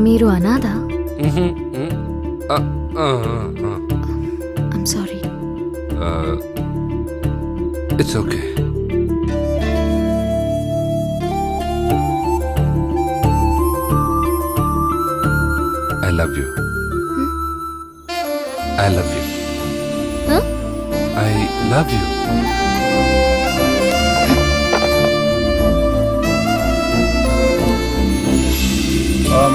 మీరు అనాథ? I'm sorry. It's okay. I love you. I love you. Huh? I love you. ఓం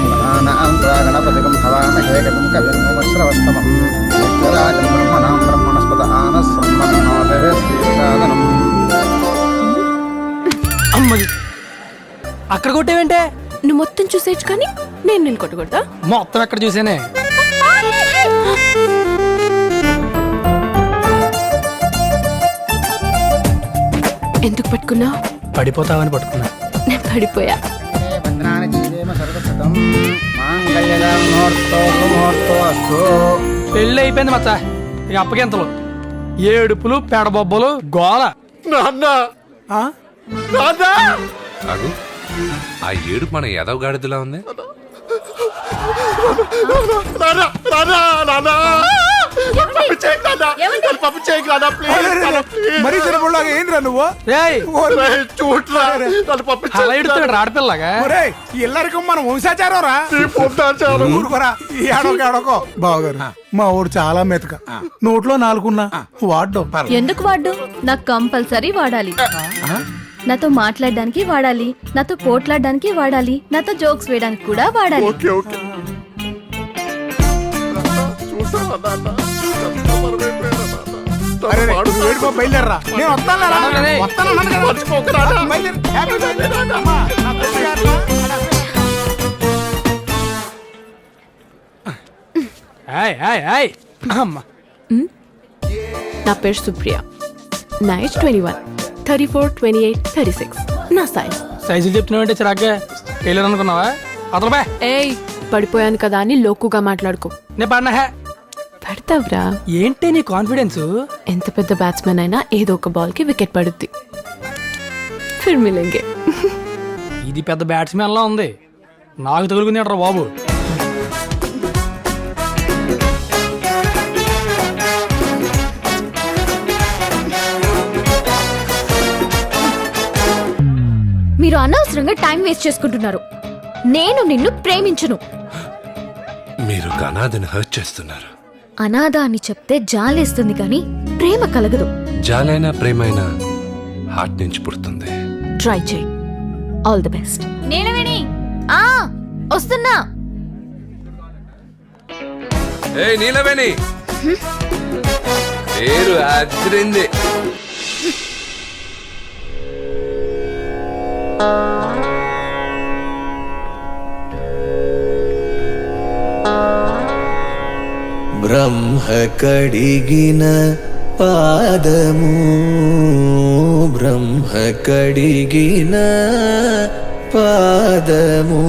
గణపతిగం హవామహే గతం కవిర్మశ్రవస్తమం విశ్వరాజం బ్రహ్మణాం బ్రహ్మణస్పత ఆనస్సన్నోదయ శ్రీసాదనం. అమ్మది అక్కడ కొట్టేవేంటే? నువ్వు మొత్తం చూసేయచ్చు కానీ నేను కొట్టకూడదా? మొత్తం ఎక్కడ చూసానే. ఎందుకు పట్టుకున్నావు? పడిపోతావని పట్టుకున్నా. నేను పడిపోయా. భద్రాని జీవేమ సర్వశతం మాంగళ్యం ముహూర్తో అస్తు. పెళ్ళి అయిపోయింది మచ్చ. ఇక అప్పగింతలు, ఏడుపులు, పెడబొబ్బలు, గోల. అగు ఆ ఏడు మన ఎదవగాడిదిలా ఉంది. మరీ చిన్నపిల్లగా ఏంద్రా నువ్వు? ఆడపిల్లగా ఇల్లరికం మన వంశాచారం రా. ఊరుకోరా, ఏడోకో బావగారు. మా ఊరు చాలా మెతక, నోట్లో నాలుగున్నా వాడ్డం. ఎందుకు వాడు? నాకు కంపల్సరీ వాడాలి. నాతో మాట్లాడడానికి వాడాలి, నాతో పోట్లాడడానికి వాడాలి, నాతో జోక్స్ వేయడానికి కూడా వాడాలి. బయలుదేరరా, నేను నా పేరు సుప్రియ. నా ఏజ్ 21, 34, 28, 36. నా సైజ్. సైజులు చెప్తున్నావంటే చిరాగ్గా టైలర్ అనుకున్నావా? అతను బా. ఏయ్, పడిపోయాను కదా అని లోకుగా మాట్లాడుకో. నేను పడినా. పడతావ్రా. ఏంటి నీ కాన్ఫిడెన్స్? ఎంత పెద్ద బ్యాట్స్మెన్ అయినా ఏదో ఒక బాల్ కి వికెట్ పడుద్ది. ఫిర్ మిలేంగే. ఇది పెద్ద బ్యాట్స్మెన్ లా ఉంది. నాకు తగులుకుంది బాబు. మీరు అనవసరంగా టైం వేస్ట్ చేసుకుంటున్నారు. నేను నిన్ను ప్రేమించును. మీరు అనాథని హర్ట్ చేస్తున్నారు. అనాథ అని చెప్తే జాలేస్తుంది కానీ ప్రేమ కలగదు. జాలైనా ప్రేమైనా హార్ట్ నుంచి పుడుతుంది. ట్రై చేయి. All the best. నీలవేణి, వస్తున్నా. ఏయ్ నీలవేణి, పేరు అదిరింది. బ్రహ్మ కడిగిన పాదము, బ్రహ్మ కడిగిన పాదము.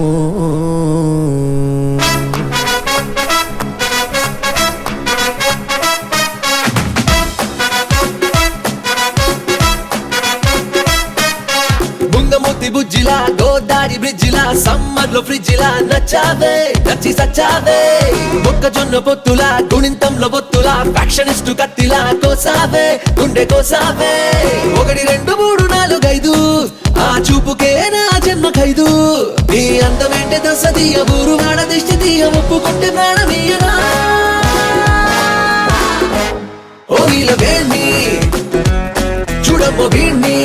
బుంగమూతి బుజ్జిలా, గోదారి బ్రిడ్జిలా, సమ్మర్ లో ఫ్రిడ్జిలా నచ్చావే, నచ్చి సచ్చావే. మొక్కజొన్న పొత్తులా, గుణింతంలో పొత్తులా, ఫ్యాక్షనిస్టు కత్తిలా కోసావే, గుండె కోసావే. 1 2 3 4 5 ఆ చూపుకే నా జన్మ ఖైదు. నీ అందమేంటే దసదీయ, ఊరు వాడ దిష్టి తీయ, ఒప్పుకుంటే ప్రాణమీయనా. ఓ నీలవేణి, చూడమ్మో వీణ్ణి.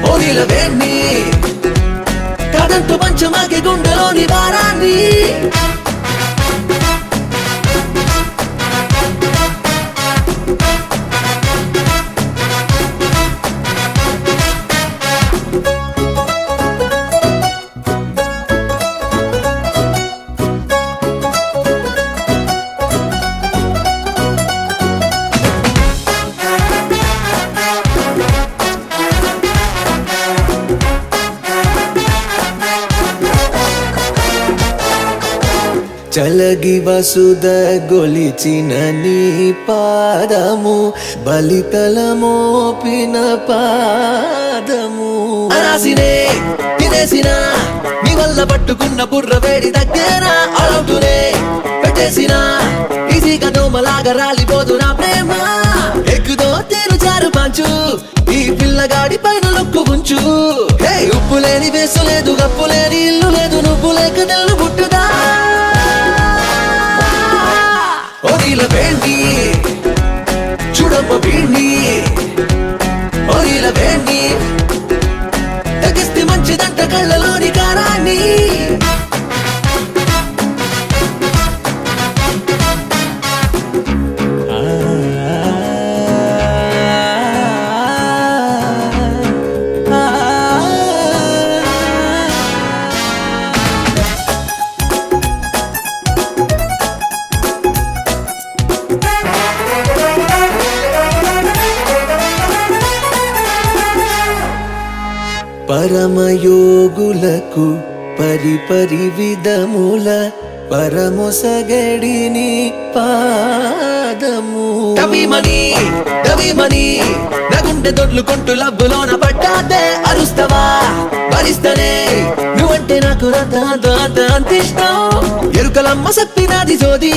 ఓ నీలవేణి, కదంటూ పంచమాకి గుండెలోని భారాన్ని. చలగి వసుద గొలిచిన నీ పాదము, బలితల మోపిన పాదము. అనాసినే తినేసిన నీ వల్ల పట్టుకున్న బుర్ర వేడి దగ్గర అలౌటునే పెట్టేసిన ఈజీగా దోమలాగా రాలిపోదు నా ప్రేమ ఎక్కుదో తేరు చారు పంచు ఈ పిల్లగాడి పైన లొక్కు ఉంచు హే ఉప్పు లేని వేసు లేదు గప్పు లేని ఇల్లు లేదు నువ్వు లేక తెల్లు పుట్టుదా ఓరిల వేణి చూడమ్మ వీణి ఓరిల వేణి తగిస్తే మంచిదంట కళ్ళలోని కారాన్ని పరమయోగులకు పరిపరి విధముల పరమొసగడిని పాదము డబీమణి డబీమణి నా గుండె దొడ్లు కొంటూ లబ్బులోన పడ్డాదే అరుస్తవా భరిస్తనే నువ్వంటే నాకు అంత ఇష్టం ఎరుకలమ్మ చెప్పినది జోది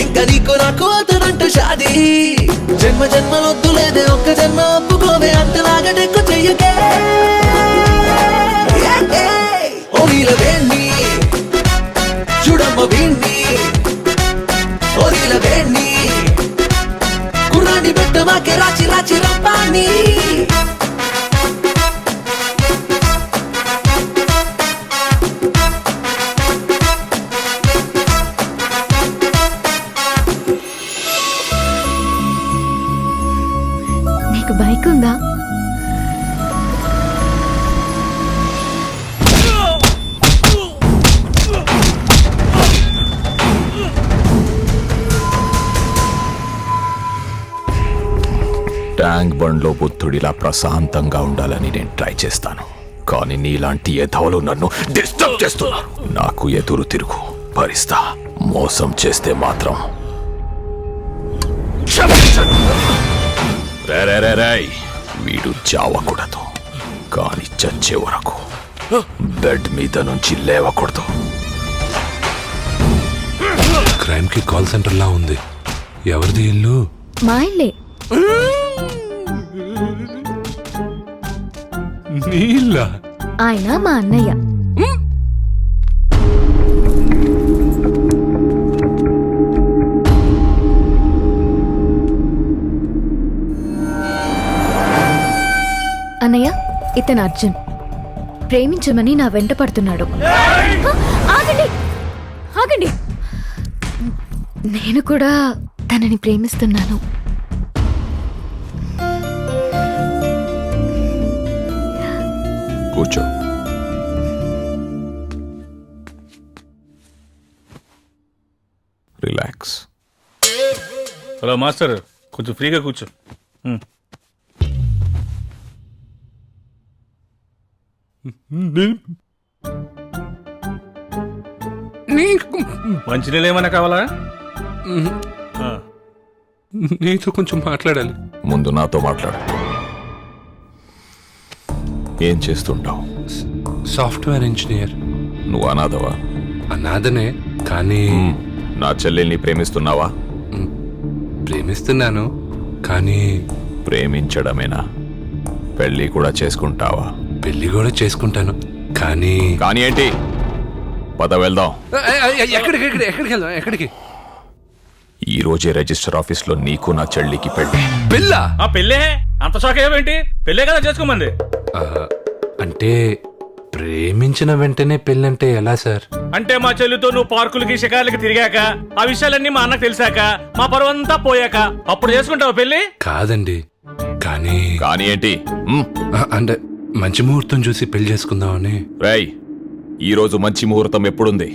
ఇంకా నీకు నాకు అవుతుందంట షాది జన్మ జన్మలొద్దు లేదే ఒక్క జన్మ ఒప్పుకోవే అంతలాగా నెక్కు చెయ్యకే ఓరిల వేణి చూడమ్మ వీణి ఓరిల వేణి కుర్రాన్ని పెట్ట మాకే రాచి రాచి రంపాని నీకు బైక్ ఉందా? ట్యాంక్ బండ్లో బుద్ధుడిలా ప్రశాంతంగా ఉండాలని నేను ట్రై చేస్తాను, కానీ నీలాంటి ఎధవలు నన్ను డిస్టర్బ్ చేస్తున్నారు. నాకు ఎదురు తిరుగు భరిస్తా, మోసం చేస్తే మాత్రం క్షమించను. రేయ్, వీడు చావకూడదు, కానీ చచ్చే వరకు బెడ్ మీద నుంచి లేవకూడదు. క్రైమ్ కి కాల్ సెంటర్ లా ఉంది. ఎవరిది ఇల్లు? మా ఇల్లే. నీళ్ళ? ఆయన మా అన్నయ్య. అన్నయ్య, ఇతను అర్జున్. ప్రేమించమని నా వెంట పడుతున్నాడు. ఆగండి ఆగండి, నేను కూడా తనని ప్రేమిస్తున్నాను. కూర్చో. రిలాక్స్. హలో మాస్టర్, కొంచెం ఫ్రీగా కూర్చో. మంచినీళ్ళు ఏమైనా కావాలా? నీతో కొంచెం మాట్లాడాలి. ముందు నాతో మాట్లాడు. ఏం చేస్తుంటావు? Software engineer. నువ్వు అనాథవా? అనాథనే, కానీ నా చెల్లెల్ని ప్రేమిస్తున్నావా? ప్రేమిస్తున్నాను, కానీ ప్రేమించడమేనా? పెళ్లి కూడా చేసుకుంటావా? పెళ్లి కూడా చేసుకుంటాను, కానీ కానీ ఏంటి? పద వెళ్దాం. ఎక్కడికి? ఈ రోజే రిజిస్టర్ ఆఫీస్ లో నీకు నా చెల్లికి పెళ్లి. పెళ్ళా? ఆ పెళ్ళే అంత షాక్ అయ్యేంటి? పెళ్ళే కదా చేసుకోమంది. అంటే ప్రేమించిన వెంటనే పెళ్ళంటే ఎలా సార్? అంటే మా చెల్లితో నువ్వు పార్కులకి షికార్లకి తిరిగాక, ఆ విషయాలన్నీ మా అన్నకు తెలిసాక, మా పరువంతా పోయాక అప్పుడు చేసుకుంటావు పెళ్లి? కాదండి, కానీ కానీ ఏంటి? అంటే మంచి ముహూర్తం చూసి పెళ్లి చేసుకుందామని. రేయ్, ఈ రోజు మంచి ముహూర్తం ఎప్పుడుంది?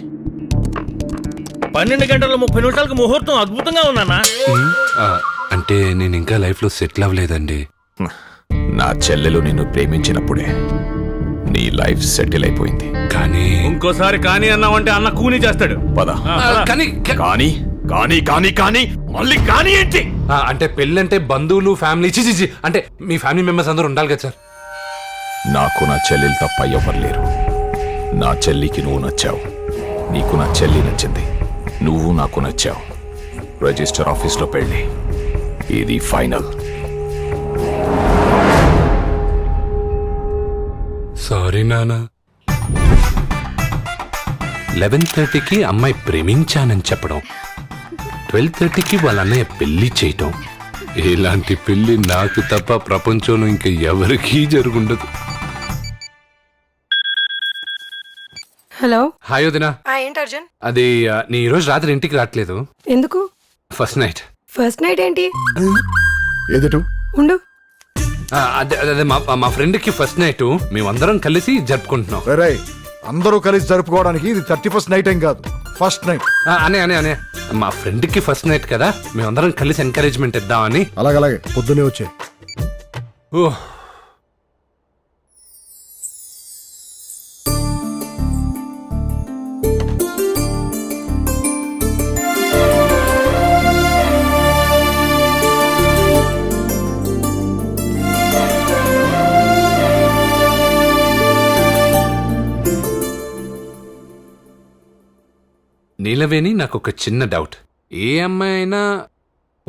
12 గంటల 30 నిమిషాలకు ముహూర్తం అద్భుతంగా ఉందన్నా. అంటే నేను ఇంకా లైఫ్ లో సెటిల్ అవ్వలేదండి. నా చెల్లెలు నిన్ను ప్రేమించినప్పుడే నీ లైఫ్ సెటిల్ అయిపోయింది. కానీ ఇంకోసారి కానీ అన్నావంటే అన్న కూని చేస్తాడు. పద. కానీ కానీ కానీ కానీ కానీ మళ్ళీ కానీ ఏంటి? అంటే పెళ్ళంటే బంధువులు, ఫ్యామిలీ, చిచి అంటే మీ ఫ్యామిలీ మెంబర్స్ అందరూ ఉండాలి కదా సార్. నాకు నా చెల్లెలు తప్ప ఎవరు లేరు. నా చెల్లికి నువ్వు నచ్చావు, నీకు నా చెల్లి నచ్చింది, నువ్వు నాకు నచ్చావు. రిజిస్టర్ ఆఫీస్లో పెళ్ళి, ఇది ఫైనల్. సారీ నానా. 11:30కి అమ్మాయి ప్రేమించానని చెప్పడం, 12:30కి వాళ్ళ అన్నయ్య పెళ్లి చేయటం, ఇలాంటి పెళ్లి నాకు తప్ప ప్రపంచంలో ఇంకా ఎవరికీ జరుగుండదు. హలో. హాయ్ వదినా. ఏంటి అర్జున్? అది నీ ఈరోజు రాత్రి ఇంటికి రావట్లేదు. ఎందుకు? First night. ఫస్ట్ నైట్ ఏంటి? ఎదుటు ఉండు. అదే అదే మా ఫ్రెండ్కి ఫస్ట్ నైట్ మేమందరం కలిసి జరుపుకుంటున్నాం. అందరూ కలిసి జరుపుకోవడానికి ఇది 31st నైట్ ఏం కాదు, ఫస్ట్ నైట్. అనే మా ఫ్రెండ్కి ఫస్ట్ నైట్ కదా, మేమందరం కలిసి ఎంకరేజ్మెంట్ ఇద్దామని. అలాగే పొద్దునే వచ్చే. ఓ నీలవేణి, నాకు ఒక చిన్న డౌట్. ఏ అమ్మాయి అయినా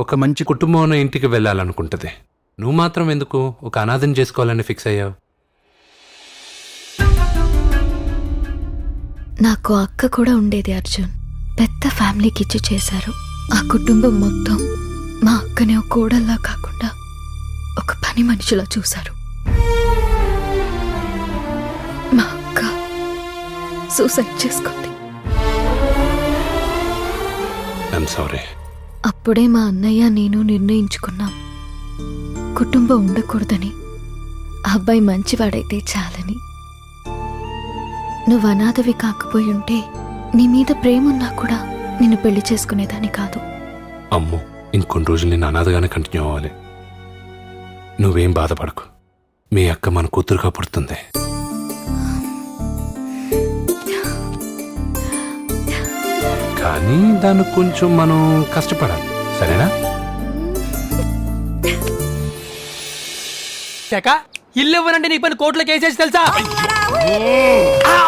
ఒక మంచి కుటుంబం ఉన్న ఇంటికి వెళ్ళాలనుకుంటది, నువ్వు మాత్రం ఎందుకు ఒక అనాథం చేసుకోవాలని ఫిక్స్ అయ్యావు? నాకు అక్క కూడా ఉండేది అర్జున్. పెద్ద ఫ్యామిలీకి ఇచ్చి చేశారు. ఆ కుటుంబం మొత్తం మా అక్కనే ఒక కోడల్లా కాకుండా ఒక పని మనిషిలా చూశారు. మా అక్క సూసైడ్ చేసుకుంది. I'm sorry. అప్పుడే మా అన్నయ్య నేను నిర్ణయించుకున్నాం, కుటుంబం ఉండకూడదని, ఆ అబ్బాయి మంచివాడైతే చాలని. నువ్వు అనాథవి కాకపోయి ఉంటే నీ మీద ప్రేమున్నా కూడా నిన్ను పెళ్లి చేసుకునేదాన్ని కాదు. అమ్మో, ఇంకొన్ని రోజులు నేను అనాథగానే కంటిన్యూ అవ్వాలి. నువ్వేం బాధపడకు, మీ అక్క మన కూతురుగా పుడుతుంది. కానీ దానికి కొంచెం మనం కష్టపడాలి, సరేనా? ఇల్లు ఇవ్వనంటే నీ పని కోర్టులో కేసేసి తెలుసా?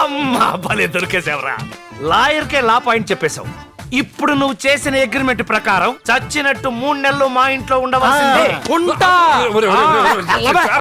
అమ్మా భలే దొరికేసావురా. లాయర్కే లా పాయింట్ చెప్పేశావు. ఇప్పుడు నువ్వు చేసిన అగ్రిమెంట్ ప్రకారం చచ్చినట్టు 3 నెలలు మా ఇంట్లో ఉండవలసిందే. ఉంటా.